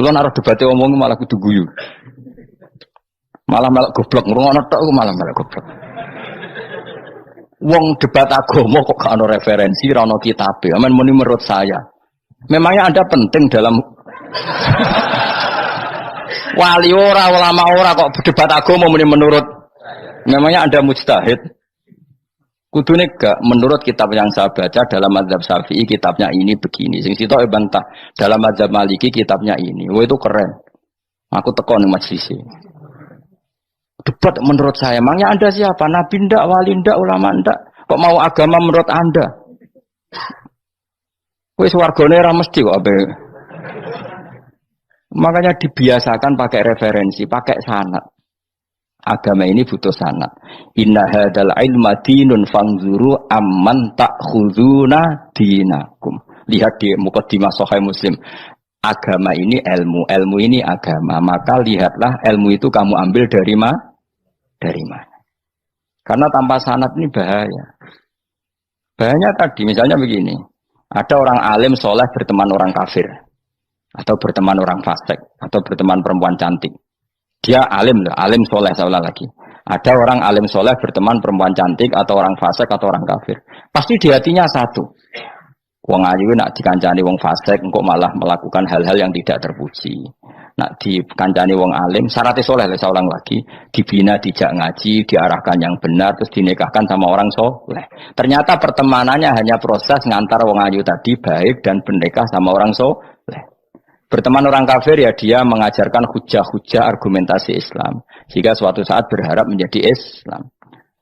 Mula nek debate omong malah kudu guyu. Malah melok goblok ngrungokno tok malah melok goblok. Wong debat agama kok gak ono referensi, ora ono kitabe. Amen muni menurut saya. Memangnya Anda penting dalam wali ora, ulama ora kok debat agama muni menurut. Memangnya Anda mujtahid? Kudune gak menurut kitab yang saya baca dalam mazhab Syafi'i kitabnya ini begini. Sing sitok bantah dalam mazhab Maliki kitabnya ini. Wah itu keren. Aku teko ning majelis. Debat menurut saya. Emangnya Anda siapa? Nabi ndak, wali ndak, ulama ndak? Kok mau agama menurut Anda? Wis wargane ora mesti kok ape. Makanya dibiasakan pakai referensi, pakai sanad. Agama ini butuh sanad. Inna hadzal ilma dinun fanzuru amman ta'khuduna dinakum. Lihat di muqaddimah Sahih Muslim. Agama ini ilmu, ilmu ini agama. Maka lihatlah ilmu itu kamu ambil dari mana? Dari mana? Karena tanpa sanad ini bahaya. Bahayanya tadi misalnya begini. Ada orang alim soleh berteman orang kafir. Atau berteman orang fasik. Atau berteman perempuan cantik. Dia alim loh, alim soleh saya ulang lagi. Ada orang alim soleh berteman perempuan cantik atau orang fasik atau orang kafir. Pasti di hatinya satu. Wong ayu nak dikancani wong fasik, engkau malah melakukan hal-hal yang tidak terpuji. Nak dikancani wong alim, syaratnya soleh saya ulang lagi. Dibina, dijak ngaji, diarahkan yang benar, terus dinikahkan sama orang soleh. Ternyata pertemanannya hanya proses ngantar wong ayu tadi baik dan bernikah sama orang soleh. Berteman orang kafir ya dia mengajarkan hujah-hujah argumentasi Islam. Jika suatu saat berharap menjadi Islam.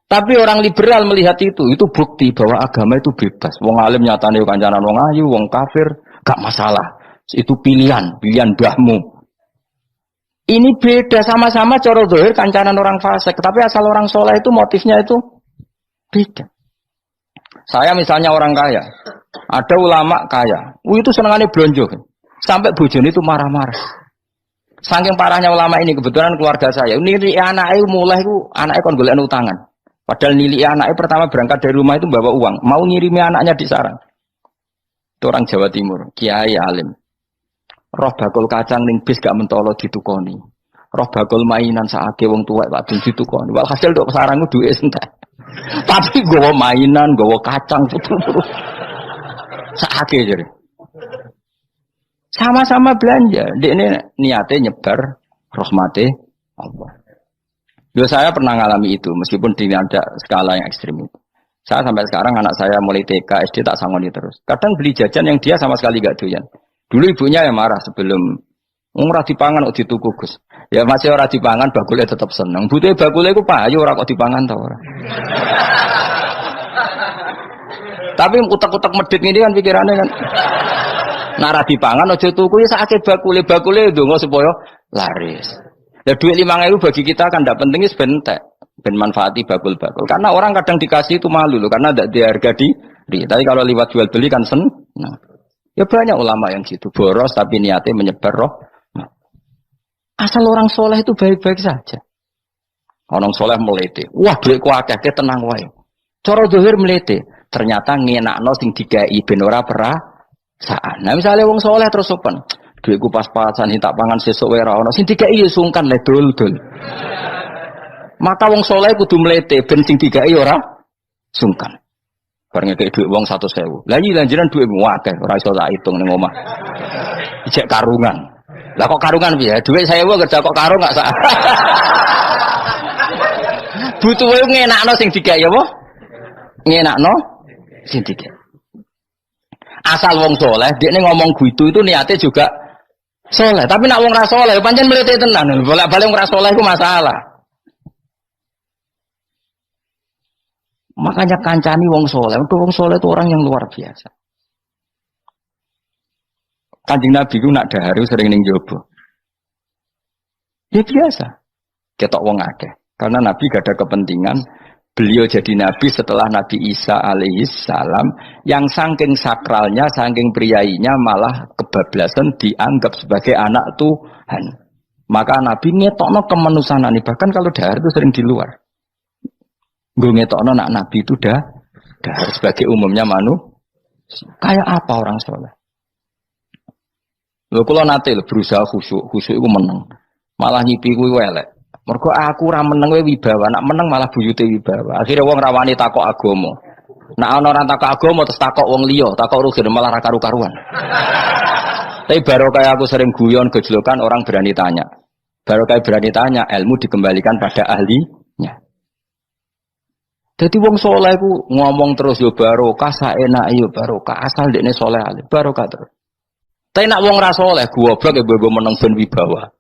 Tapi orang liberal melihat itu bukti bahwa agama itu bebas. Wong alim nyatane kancanan wong ayu, wong kafir, gak masalah. Itu pilihan mbahmu. Ini beda sama-sama cara zahir kancanan orang fasik. Tapi asal orang soleh itu motifnya itu beda. Saya misalnya orang kaya. Ada ulama kaya. Itu senengannya blonjo. Sampai bojone itu marah-marah. Saking parahnya ulama ini kebetulan keluarga saya. Nili anaknya mulai itu anaknya kon golek utangan. Padahal nili anaknya pertama berangkat dari rumah itu bawa uang, mau ngirimi anaknya di sarang. Itu orang Jawa Timur, kiai alim. Roh bakul kacang ning bis gak mentolo ditukoni. Roh bakul mainan saake wong tuwek Pak Ben ditukoni. Walhasil nduk sarangku duwe entek. Tapi gowo mainan, gowo kacang putu-putu. Saake jare. Sama-sama belanja. Dia ini niatnya nyebar rahmati Allah. Yo saya pernah ngalami itu meskipun di ada skala yang ekstrim itu. Saya sampai sekarang anak saya mulai TK SD tak sangoni terus. Kadang beli jajan yang dia sama sekali gak doyan. Dulu ibunya yang marah sebelum ora dipangan kok dituku Gus. Ya masih ora dipangan bakule tetap seneng. Butuhe bakule iku payu ora kok dipangan ta ora. Tapi utek-utek medhit ngene kan pikirannya kan. Nara dipangan aja tuku ya sakake bakule ndonga supaya laris. Lah duit 5.000 bagi kita kan ndak penting wis bentek, ben manfaati bakul-bakul. Karena orang kadang dikasih itu malu loh karena ndak diharga diri. Tapi kalau lewat jual beli kan seneng. Nah. Ya banyak ulama yang gitu, boros tapi niatnya menyebar roh. Nah. Asal orang soleh itu baik-baik saja. Orang soleh melete. Wah, duitku akeh tenang wae. Cara zahir melete, ternyata ngenakno sing digawe ben ora saat. Nah misalnya wong soleh terus sopan, duitku pas-pasan tak pangan sesuk wae ra ono. Sing dikai ya sungkan le dul. Maka wong soleh kudu mlete ben sing dikai ora sungkan. Bareng ngekek duit wong 100.000. Lah iki lanjiran duitmu akeh ora iso tak hitung ning omah. Ijek karungan. Lah kok karungan piye? Duit 1.000 kerja kok karung gak sak. Butuh wae ngenakno sing dikai apa? Ngenakno sing dikai. Asal wong soleh, dia ngomong gitu itu niatnya juga soleh. Tapi nak wong ra soleh, pancen melete tenan. Bolak-balik wong ra soleh itu masalah. Makanya kancani wong soleh. Untuk wong soleh itu orang yang luar biasa. Kanjeng Nabi itu nak dahar sering ning jowo. Ya biasa. Ketok wong akeh. Karena Nabi gak ada kepentingan. Beliau jadi Nabi setelah Nabi Isa alaihissalam yang saking sakralnya, saking priainya malah kebablasan dianggap sebagai anak Tuhan. Maka Nabi ngetokno kemanusiaan ini. Bahkan kalau dahar itu sering di luar. Gue ngetokno nak Nabi itu dahar sebagai umumnya Kayak apa orang soleh? Lho kula nate berusaha khusyuk iku meneng. Malah nyipi kuwi elek. Mergo aku ora meneng wae wibawa, nak meneng malah buyute wibawa. Akhire wong rawani takok agama. Nak ana ora takok agama terus takok wong liya, takok rugen malah ra karu-karuan. Tapi baru kayak aku sering guyon gejlokan orang berani tanya. Baru kayak berani tanya, ilmu dikembalikan pada ahlinya. Jadi wong soleh ku ngomong terus yo barokah, saenak yo barokah, asal dekne soleh alim barokah terus. Tapi nak wong ra soleh goblok ya bobo meneng ben wibawa.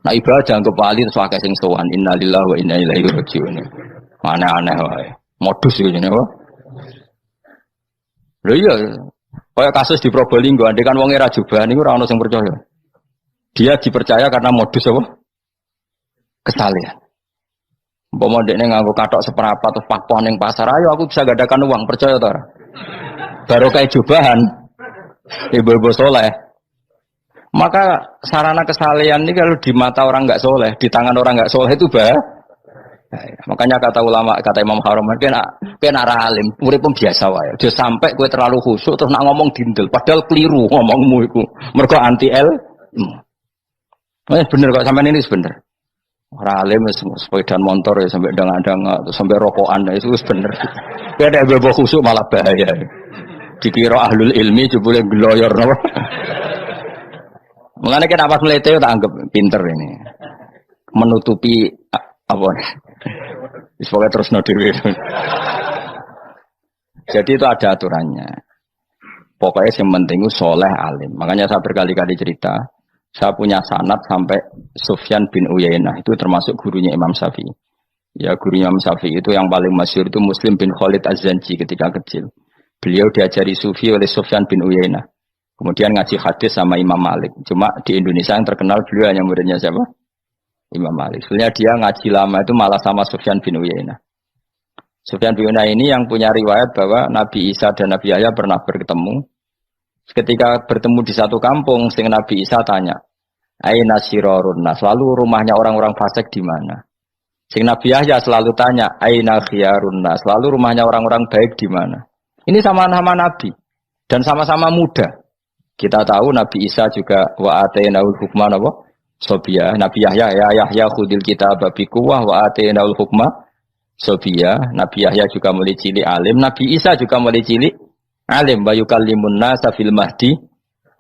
Nak ibadah jangan kepali terus akeh sing sowan innalillahi wa inna ilaihi rajiun. Aneh-aneh wae. Modus yo jenenge wae. Lho iya, kayak kasus di Probolinggo, andai kan wong era jubah niku ora ono sing percaya. Dia dipercaya karena modus apa? Kesalehan. Umpama ndekne nganggo kathok seprapat atau pakpoan ning pasar, ayo aku bisa gadakan uang, percaya ta ora? Baru kayak jubahan ibu-ibu soleh. Maka sarana kesalehan ini kalau di mata orang enggak soleh, di tangan orang enggak soleh itu bahaya. Makanya kata ulama, kata Imam Haroman, kena alim, urip biasa wae. Dia sampai kowe terlalu khusyuk terus nak ngomong dindel, padahal keliru ngomongmu iku. Mergo anti ilmu. Bener kok sampean ini bener. Ora alim sepeda motor ya sampai dang-dang sampai rokokan itu bener. Kowe ada bebo khusyuk malah bahaya. Dikira ahlul ilmi jebule gloyor napa. Mengenai kenapa melete tak anggap pinter ini. Menutupi apa pokoknya terus nodir. Jadi itu ada aturannya. Pokoknya yang penting itu soleh alim. Makanya saya berkali-kali cerita, saya punya sanad sampai Sufyan bin Uyainah, itu termasuk gurunya Imam Syafi'i. Ya gurunya Imam Syafi'i itu yang paling masyhur itu Muslim bin Khalid Az-Zanji ketika kecil. Beliau diajari sufi oleh Sufyan bin Uyainah. Kemudian ngaji hadis sama Imam Malik. Cuma di Indonesia yang terkenal beliau hanya muridnya siapa? Imam Malik. Sebenarnya dia ngaji lama itu malah sama Sufyan bin Uyainah. Sufyan bin Uyainah ini yang punya riwayat bahwa Nabi Isa dan Nabi Yahya pernah bertemu. Ketika bertemu di satu kampung, sing Nabi Isa tanya, "Aina sirarun nas?" Selalu rumahnya orang-orang fasik di mana? Sing Nabi Yahya selalu tanya, "Aina khiyarun nas?" Selalu rumahnya orang-orang baik di mana? Ini sama-sama Nabi dan sama-sama muda. Kita tahu Nabi Isa juga wa atainaul hukma napa? Sobia. Nabi Yahya ya Yahya khudil kitaba biquwwah wa atainaul hukma sobia. Nabi Yahya juga mulai cilik alim, Nabi Isa juga mulai cilik alim, wa yukallimun nasa fil mahdi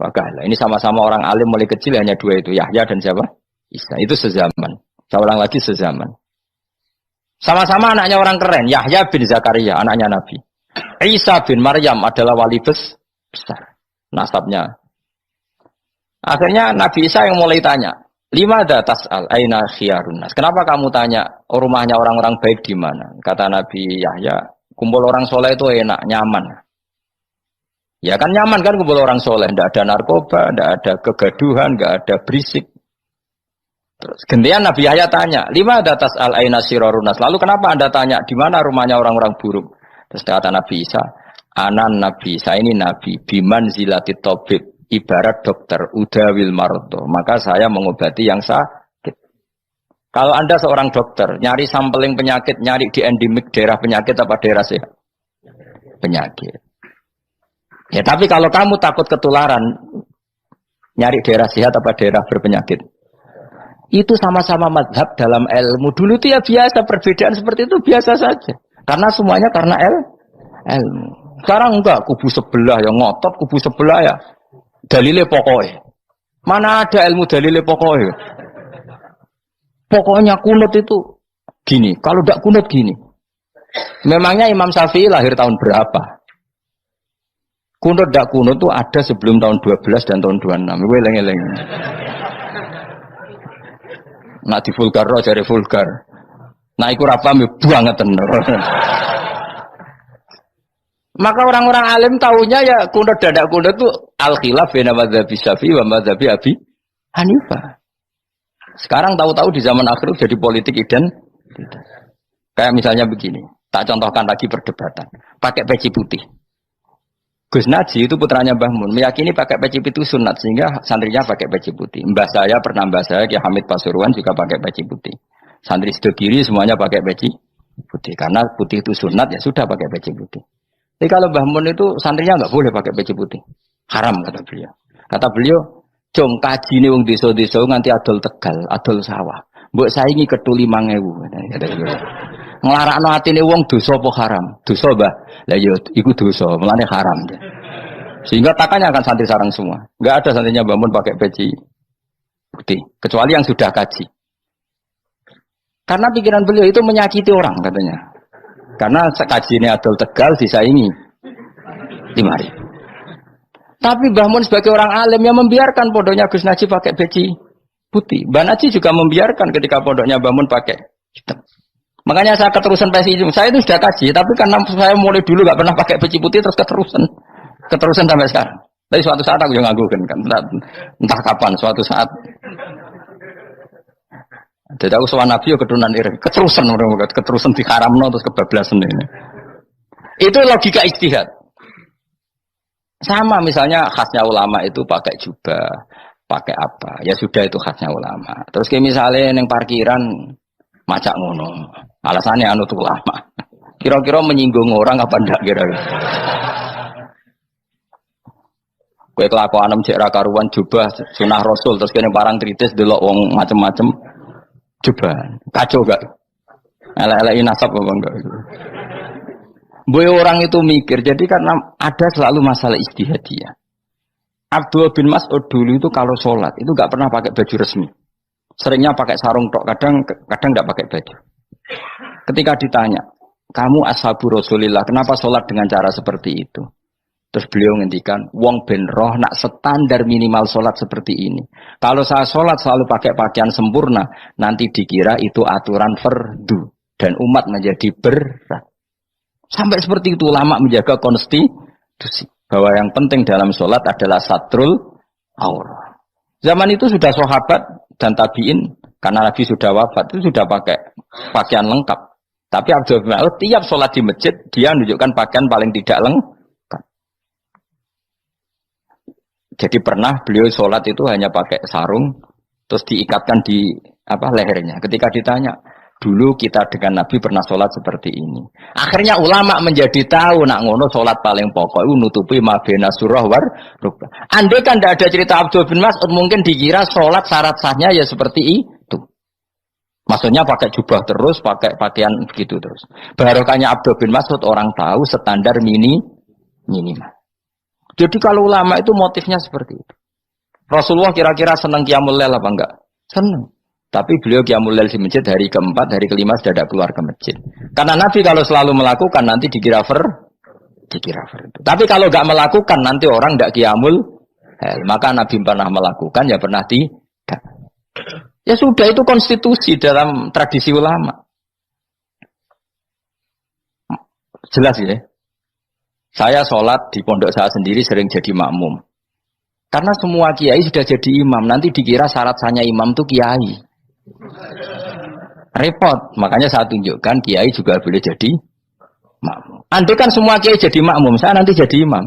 wa kahla. Ini sama-sama orang alim mulai kecil, hanya dua itu, Yahya dan siapa? Isa. Itu sezaman. Saya ulang lagi sezaman. Sama-sama anaknya orang keren, Yahya bin Zakaria, anaknya Nabi. Isa bin Maryam adalah wali besar nasabnya. Akhirnya Nabi Isa yang mulai tanya, "Lima datas al aina khiyarun nas?" Kenapa kamu tanya rumahnya orang-orang baik di mana? Kata Nabi Yahya, kumpul orang soleh itu enak, nyaman. Ya kan nyaman kan kumpul orang soleh, tidak ada narkoba, tidak ada kegaduhan, tidak ada berisik. Terus gantian Nabi Yahya tanya, "Lima datas al aina sirarun nas?" Lalu kenapa Anda tanya di mana rumahnya orang-orang buruk? Terus kata Nabi Isa, "Anan Nabi, saya ini Nabi, biman zilati tobib, ibarat dokter, udawil marto, maka saya mengobati yang sakit." Kalau Anda seorang dokter, nyari sampling penyakit, nyari di endemik daerah penyakit apa daerah sehat? Penyakit. Ya tapi kalau kamu takut ketularan, nyari daerah sehat apa daerah berpenyakit? Itu sama-sama mazhab dalam ilmu. Dulu itu ya biasa, perbedaan seperti itu biasa saja. Karena semuanya karena ilmu. Sekarang enggak, kubu sebelah yang ngotot, kubu sebelah ya dalile pokoknya. Mana ada ilmu dalile pokoknya? Pokoknya kunut itu gini, kalau tidak kunut gini. Memangnya Imam Syafi'i lahir tahun berapa? Kunut tidak kunut itu ada sebelum tahun 12 dan tahun 26. Gue eleng-eleng. Nak di vulgar roh cari vulgar. Nah iku ra paham banget tenan. Maka orang-orang alim tahunya ya kunut dan tidak kunut itu al-khilaf baina madzhabi Syafi'i wa madzhabi Abi Hanifah. Sekarang tahu-tahu di zaman akhir jadi politik identitas. Kayak misalnya begini, tak contohkan lagi perdebatan. Pakai peci putih. Gus Naji itu putranya Mbah Mun, meyakini pakai peci putih sunat sehingga santrinya pakai peci putih. Mbah saya Ki Hamid Pasuruan juga pakai peci putih. Santri sebelah kiri semuanya pakai peci putih karena putih itu sunat, ya sudah pakai peci putih. Tapi kalau Mbah Mun itu santrinya nggak boleh pakai peci putih, haram kata beliau. Kata beliau, Cung kajine wong desa-desa nganti adol Tegal, adol sawah. Mbok saingi ketu 5.000. Nglarakno atine wong dosa apa haram? Dosa, Mbah. Lah ya iku dosa, mulane haram. Sehingga takannya akan santri sarang semua. Enggak ada santrinya Mbah Mun pakai peci putih, kecuali yang sudah kaji. Karena pikiran beliau itu menyakiti orang katanya. Karena kaji ini adol Tegal disaingi 5.000. Tapi Mbah Mun sebagai orang alim yang membiarkan pondoknya Gus Najib pakai peci putih. Mbah Najib juga membiarkan ketika pondoknya Mbah Mun pakai hitam. Makanya saya keterusan peci itu. Saya itu sudah kaji, tapi karena saya mulai dulu nggak pernah pakai peci putih terus keterusan sampai sekarang. Tapi suatu saat aku yang ngagukan kan, entah kapan suatu saat. Jadi aku soal Nabi keturunan iri, keterusan diharamno terus kebablasan ini. Itu logika ijtihad. Sama misalnya khasnya ulama itu pakai jubah, pakai apa? Ya sudah itu khasnya ulama. Terus kayak misalnya yang parkiran macak ngono. Alasannya anut ulama. Kira-kira menyinggung orang apa ndak kira-kira? Kowe kelakuan cek ra karuan jubah sunah Rasul terus kene parang tritis delok wong macem-macem jubah. Kacau gak? Elek-eleki nasab apa enggak? Boy orang itu mikir, jadi karena ada selalu masalah ijtihadiyah. Abdul bin Mas'ud dulu itu kalau sholat itu nggak pernah pakai baju resmi, seringnya pakai sarung tok, kadang nggak pakai baju. Ketika ditanya, kamu ashabu Rasulillah, kenapa sholat dengan cara seperti itu? Terus beliau ngendikan, wong ben roh nak standar minimal sholat seperti ini. Kalau saya sholat selalu pakai pakaian sempurna, nanti dikira itu aturan fardu dan umat menjadi berat. Sampai seperti itu ulama menjaga konstitusi bahwa yang penting dalam sholat adalah satrul aurah. Zaman itu sudah sahabat dan tabiin karena Nabi sudah wafat itu sudah pakai pakaian lengkap. Tapi Abdul bin Mas'ud tiap sholat di masjid dia menunjukkan pakaian paling tidak lengkap. Jadi pernah beliau sholat itu hanya pakai sarung terus diikatkan di lehernya. Ketika ditanya, dulu kita dengan Nabi pernah sholat seperti ini. Akhirnya ulama menjadi tahu nak ngono sholat paling pokok itu nutupi mabena surah war rukbah. Andai kan tidak ada cerita Abdul bin Mas'ud mungkin dikira sholat syarat sahnya ya seperti itu. Maksudnya pakai jubah terus, pakai pakaian begitu terus. Barokahnya Abdul bin Mas'ud orang tahu standar minimal. Jadi kalau ulama itu motifnya seperti itu. Rasulullah kira-kira senang qiyamul lail apa enggak? Senang. Tapi beliau qiyamul lail di masjid hari keempat, hari kelima sudah tidak keluar ke masjid. Karena Nabi kalau selalu melakukan nanti dikira fardu. Tapi kalau enggak melakukan nanti orang enggak qiyamul lail. Maka Nabi pernah melakukan ya pernah tidak. Ya sudah itu konstitusi dalam tradisi ulama. Jelas ya. Saya sholat di pondok saya sendiri sering jadi makmum. Karena semua kiai sudah jadi imam. Nanti dikira syarat sahnya imam itu kiai. Repot. Makanya saya tunjukkan kiai juga boleh jadi makmum. Andai kan semua kiai jadi makmum, saya nanti jadi imam.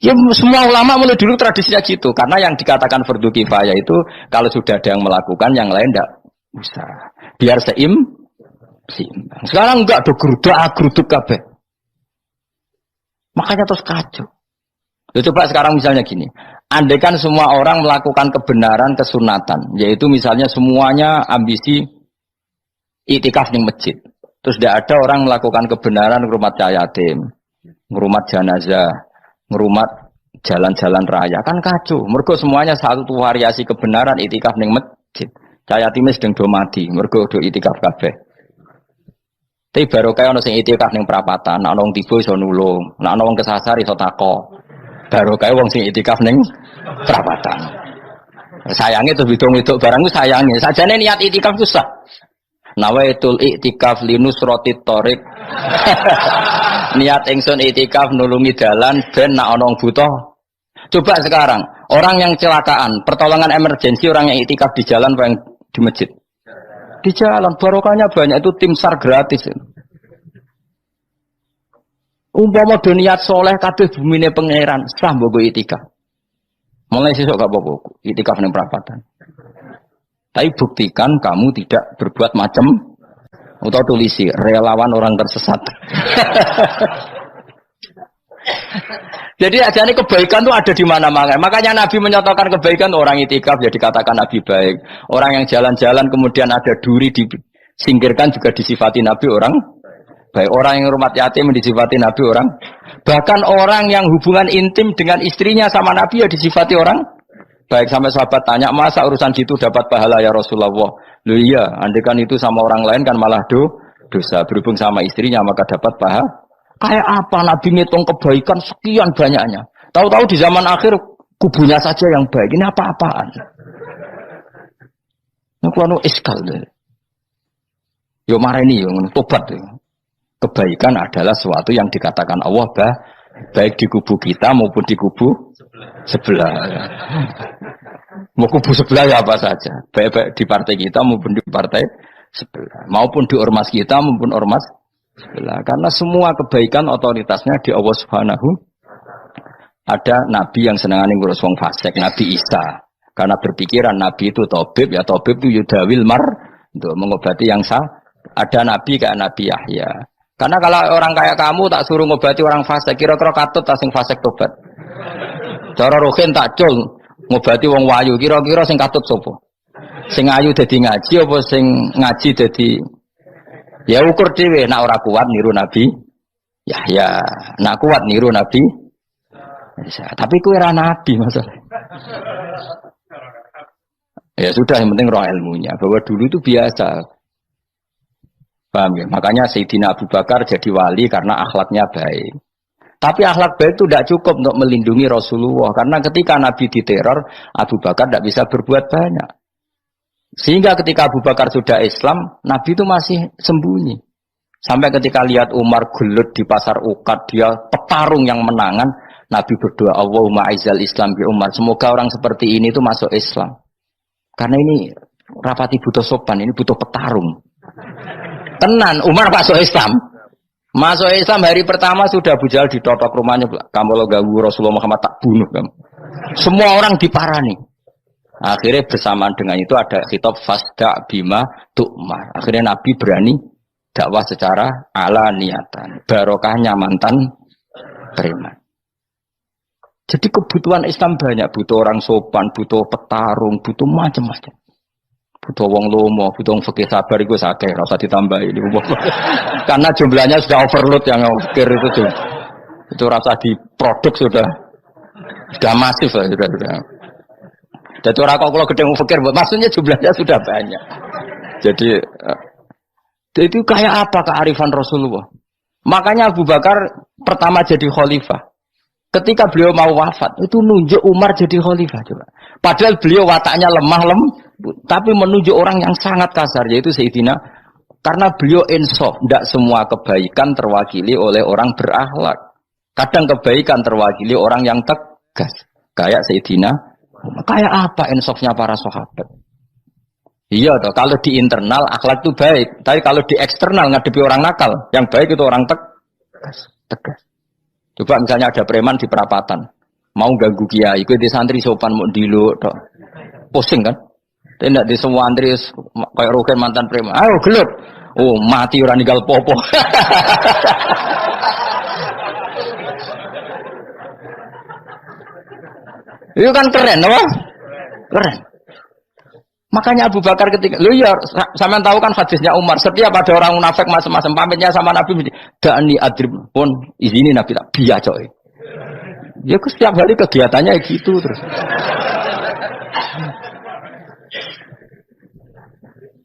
Ya semua ulama mulai dulu tradisinya gitu. Karena yang dikatakan fardu kifayah itu kalau sudah ada yang melakukan, yang lain tidak usah. Biar seimbang. Sekarang enggak ada geruduk kabeh. Makanya terus kacau. Coba sekarang misalnya gini. Andai kan semua orang melakukan kebenaran kesunatan, yaitu misalnya semuanya ambisi iktikaf di masjid. Terus tidak ada orang melakukan kebenaran ngrumat yatim, ngrumat jenazah, ngrumat jalan-jalan raya, kan kacau. Mergo semuanya satu variasi kebenaran iktikaf di masjid. Yatim sedang do mati, mergo do iktikaf kabeh. Tapi baru kaya ono sing itikaf ning perapatan, nek ono wong tiba iso nulung, nek ono wong kesasar iso tako. Baru kaya wong sing itikaf ning perapatan. Sayange terus widung-widung barang ku sayange. Sajane niat itikaf ku sah. Nawaitul iktikaf linusratit thoriq. Niat ingsun itikaf nulungi dalan ben nek ono wong butuh. Coba sekarang, orang yang kecelakaan, pertolongan emergensi orang yang itikaf di jalan apa yang di masjid? Di jalan, barokahnya banyak, itu tim SAR gratis. Umpama do niat soleh kabeh bumine pangeran, sah mbok itikaf. Mulai sesuk gak apa-apa, itikaf ning perapatan. Tapi buktikan kamu tidak berbuat macam atau tulisi relawan orang tersesat. Jadi ajane kebaikan itu ada di mana-mana. Makanya Nabi menyatakan kebaikan orang itikaf ya dikatakan Nabi baik. Orang yang jalan-jalan kemudian ada duri disingkirkan juga disifati Nabi orang baik. Orang yang rumah yatim disifati Nabi orang. Bahkan orang yang hubungan intim dengan istrinya sama Nabi ya disifati orang baik. Sampai sahabat tanya, masa urusan gitu dapat pahala ya Rasulullah? Loh iya, andekan itu sama orang lain kan malah dosa. Berhubung sama istrinya maka dapat pahala. Kayak apa Nabi ngitung kebaikan sekian banyaknya. Tahu-tahu di zaman akhir kubunya saja yang baik. Ini apa-apaan? Ini kuanu iskal deh. Yo mareni yo tobat yo. Kebaikan adalah sesuatu yang dikatakan Allah baik di kubu kita maupun di kubu sebelah. Mau kubu sebelah ya apa saja. Baik di partai kita maupun di partai sebelah. Maupun di ormas kita maupun ormas sebelah. Karena semua kebaikan otoritasnya di Allah Subhanahu. Ada nabi yang senangane ngurus wong fasik, Nabi Isa. Karena berpikiran nabi itu tabib, ya tabib itu yudawil untuk mengobati yang sah. Ada nabi kayak Nabi Yahya. Karena kalau orang kayak kamu tak suruh ngobati orang fasik, kira-kira katut tak sing fasik tobat. Cara rohin tak cul ngobati wong wayu, kira-kira sing katut sapa? Sing ayu dadi ngaji apa sing ngaji dadi ya ukur dhewe, nak ora kuat niru Nabi Yahya, nak kuat niru Nabi Isa. Tapi kowe ora nabi masalah. Ya sudah, yang penting roh ilmunya. Bahwa dulu itu biasa. Paham ya? Makanya Sayyidina Abu Bakar jadi wali karena akhlaknya baik. Tapi akhlak baik itu tidak cukup untuk melindungi Rasulullah. Karena ketika Nabi diteror, Abu Bakar tidak bisa berbuat banyak. Sehingga ketika Abu Bakar sudah Islam, Nabi itu masih sembunyi. Sampai ketika lihat Umar gelut di pasar Uqad, dia petarung yang menangan, Nabi berdoa, Allahumma aizal Islam bi Umar. Semoga orang seperti ini itu masuk Islam. Karena ini rapati butuh sopan, ini butuh petarung. Tenan, Umar masuk Islam. Masuk Islam hari pertama sudah Abu Jahal ditotok rumahnya. Kamu lo ganggu Rasulullah Muhammad tak bunuh kamu. Semua orang diparani. Akhirnya bersamaan dengan itu ada khitab fasda bima tu'mar. Akhirnya Nabi berani dakwah secara ala niatan. Barokahnya mantan preman. Jadi kebutuhan Islam banyak. Butuh orang sopan, butuh petarung, butuh macam-macam. Butuh wong lomo, butuh wong fikih sabar itu sakit, rasa ditambahin. Karena jumlahnya sudah overload yang fikir itu rasa di produk sudah masif lah, sudah. Jadi orang kalau gede mau fikir, maksudnya jumlahnya sudah banyak. Jadi itu kayak apa kearifan Rasulullah? Makanya Abu Bakar pertama jadi khalifah. Ketika beliau mau wafat, itu nunjuk Umar jadi khalifah coba. Padahal beliau wataknya lemah tapi menunjuk orang yang sangat kasar, yaitu Sayyidina. Karena beliau insaf, tidak semua kebaikan terwakili oleh orang berakhlak. Kadang kebaikan terwakili orang yang tegas, kayak Sayyidina. Kayak apa insafnya para sahabat? Iya toh, kalau di internal akhlak itu baik, tapi kalau di eksternal ngadepi orang nakal, yang baik itu orang tegas. Coba misalnya ada preman di perapatan, mau ganggu kiai, ikut di santri sopan mau dilo, toh pusing kan? Tidak di semua antri kayak roken mantan preman. Ayo gelut. Oh mati orang ninggal popo. Itu kan keren, apa? Keren. Makanya Abu Bakar ketika, lu ya, sama tahu kan hadisnya Umar. Setiap ada orang munafik macam-macam pamitnya sama Nabi, dani adrib pun izini Nabi tak biar coy. Ya setiap hari kegiatannya gitu terus.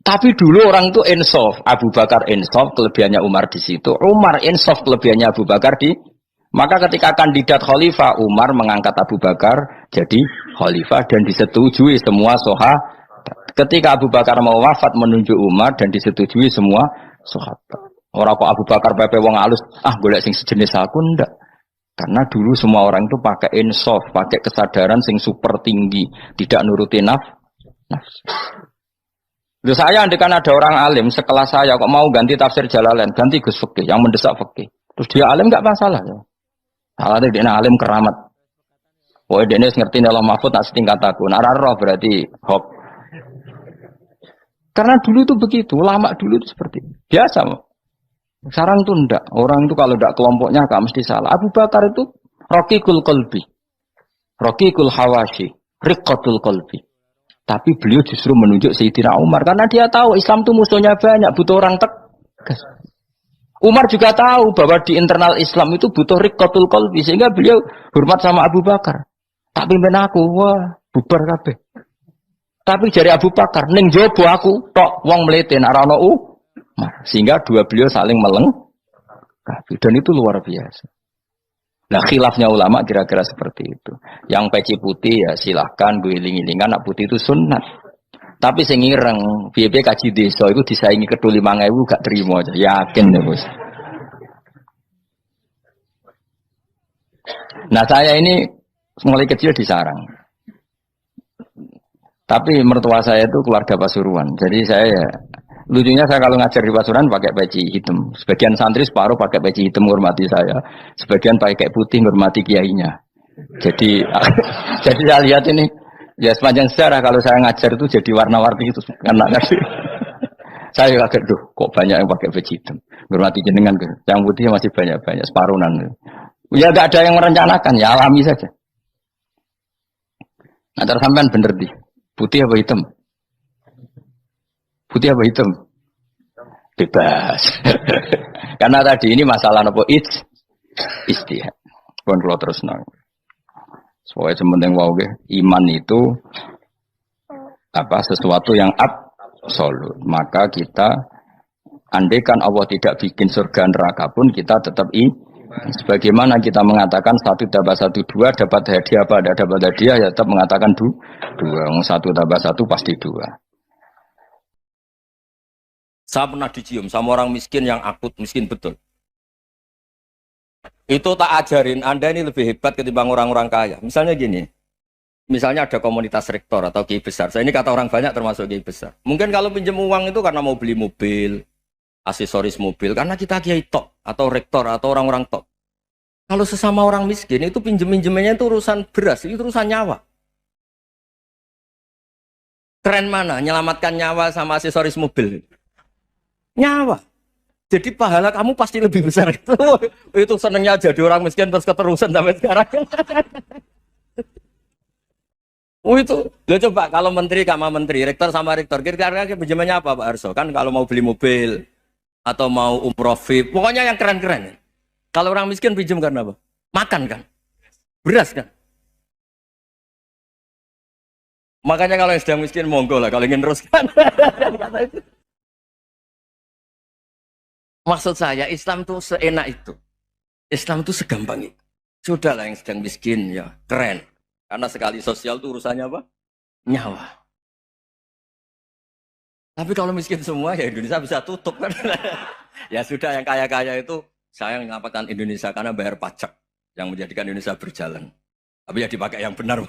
Tapi dulu orang itu insaf, Abu Bakar insaf, kelebihannya Umar di situ. Umar insaf, kelebihannya Abu Bakar di. Maka ketika kandidat khalifah, Umar mengangkat Abu Bakar jadi khalifah dan disetujui semua sahabat. Ketika Abu Bakar mau wafat menunjuk Umar dan disetujui semua sahabat. Orang kok Abu Bakar pepe wong alus, golek sing sejenis aku ndak. Karena dulu semua orang itu pakai insaf, pakai kesadaran sing super tinggi, tidak nuruti nafsu. Loh saya andekan ada orang alim sekelas saya kok mau ganti tafsir Jalalain, ganti Gus Fikih yang mendesak fikih. Terus dia alim enggak masalah ya. Salah dia alim keramat. Oh dia ngerti dalam mahfud tak setingkat aku. Nararo berarti hop. Karena dulu itu begitu, lama dulu itu seperti itu. Biasa. Sekarang itu enggak. Orang itu kalau enggak kelompoknya enggak mesti salah. Abu Bakar itu Raqiqul qalbi. Raqiqul hawashi. Riqqatul qalbi. Tapi beliau justru menunjuk Sayyidina Umar karena dia tahu Islam itu musuhnya banyak, butuh orang tegas. Umar juga tahu bahwa di internal Islam itu butuh riqqatul qalbi sehingga beliau hormat sama Abu Bakar. Tak pimpin aku, wah, bubar kabeh. Tapi dari Abu Bakar, ning jobo aku tok wong mlete ora ono Umar. Sehingga dua beliau saling melengkapi dan itu luar biasa. Nah khilafnya ulama kira-kira seperti itu. Yang peci putih ya silahkan gue iling-ilingan, nak putih itu sunat. Tapi sing ireng, piye kaji desa itu disaingi kedua 5.000 gak terima aja. Yakin ya bos. Nah saya ini mulai kecil di sarang. Tapi mertua saya itu keluarga Pasuruan. Jadi saya lucunya saya kalau ngajar di Pasuruan pakai peci hitam. Sebagian santri separuh pakai peci hitam menghormati saya. Sebagian pakai putih menghormati kiainya. Jadi jadi saya lihat ini ya sepanjang sejarah kalau saya ngajar itu jadi warna-warni itu karena saya kaget tuh kok banyak yang pakai peci hitam. Menghormati jenengan yang putih masih banyak separuhan. Ya enggak ada yang merencanakan, ya alami saja. Nah, terus sampean bener di putih apa hitam? Putih apa hitam? Bebas. Karena tadi ini masalah apa? Istihad. Pun kalau terus nang. Soalnya sementing wow iman itu apa sesuatu yang absolut. Maka kita andaikan Allah tidak bikin surga neraka pun kita tetap sebagaimana kita mengatakan 1 tambah 1 2 dapat hadiah apa ada dapat hadiah ya tetap mengatakan 2 1 tambah 1 pasti 2. Saya pernah dicium sama orang miskin yang akut miskin betul. Itu tak ajarin Anda ini lebih hebat ketimbang orang-orang kaya. Misalnya gini, misalnya ada komunitas rektor atau kiai besar. Saya ini kata orang banyak termasuk kiai besar. Mungkin kalau pinjam uang itu karena mau beli mobil, aksesoris mobil, karena kita kiai top atau rektor atau orang-orang top. Kalau sesama orang miskin itu pinjem-pinjemannya itu urusan beras, itu urusan nyawa. Keren mana? Menyelamatkan nyawa sama aksesoris mobil. Nyawa. Jadi pahala kamu pasti lebih besar. Itu senengnya jadi orang miskin terus keterusan sampai sekarang. Itu. Lo coba kalau menteri sama menteri, rektor sama rektor, kira-kira pinjemannya apa Pak Arso? Kan kalau mau beli mobil atau mau umroh VIP, pokoknya yang keren-keren. Kalau orang miskin pinjam karena apa? Makan kan? Beras kan? Makanya kalau yang sedang miskin monggo lah, kalau ingin teruskan. Maksud saya Islam itu seenak itu. Islam itu segampang itu. Sudahlah yang sedang miskin ya keren. Karena sekali sosial itu urusannya apa? Nyawa. Tapi kalau miskin semua ya Indonesia bisa tutup kan. Ya sudah yang kaya-kaya itu saya mengatakan Indonesia karena bayar pajak yang menjadikan Indonesia berjalan. Tapi ya dipakai yang benar.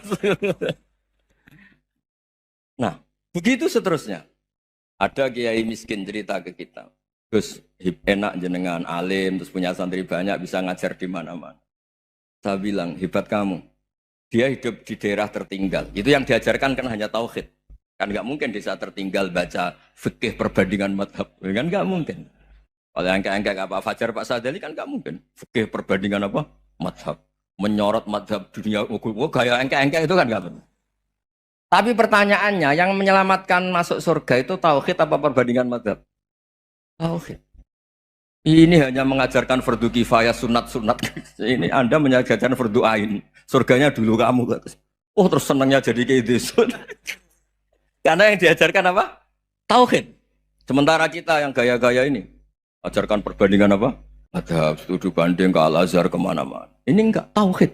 Nah, begitu seterusnya. Ada kiai miskin cerita ke kita. Gus, enak jenengan alim, terus punya santri banyak, bisa ngajar di mana-mana. Saya bilang, hebat kamu. Dia hidup di daerah tertinggal. Itu yang diajarkan kan hanya tauhid. Kan nggak mungkin desa tertinggal baca fikih perbandingan madhab. Kan nggak mungkin. Kalau angka-angka Pak Fajar, Pak Sadali kan nggak mungkin. Fikih perbandingan apa? Madhab. Menyorot madhab dunia. Gaya angka-angka itu kan nggak benar. Tapi pertanyaannya, yang menyelamatkan masuk surga itu tauhid apa perbandingan madhab? Tauhid. Ini hanya mengajarkan fardu kifayah sunat-sunat. Ini Anda mengajarkan fardu ain. Surganya dulu kamu. Oh terus senangnya jadi kayak gitu. Karena yang diajarkan apa? Tauhid. Sementara kita yang gaya-gaya ini ajarkan perbandingan apa? Madhab, studi banding ke Al-Azhar kemana-mana. Ini enggak tauhid.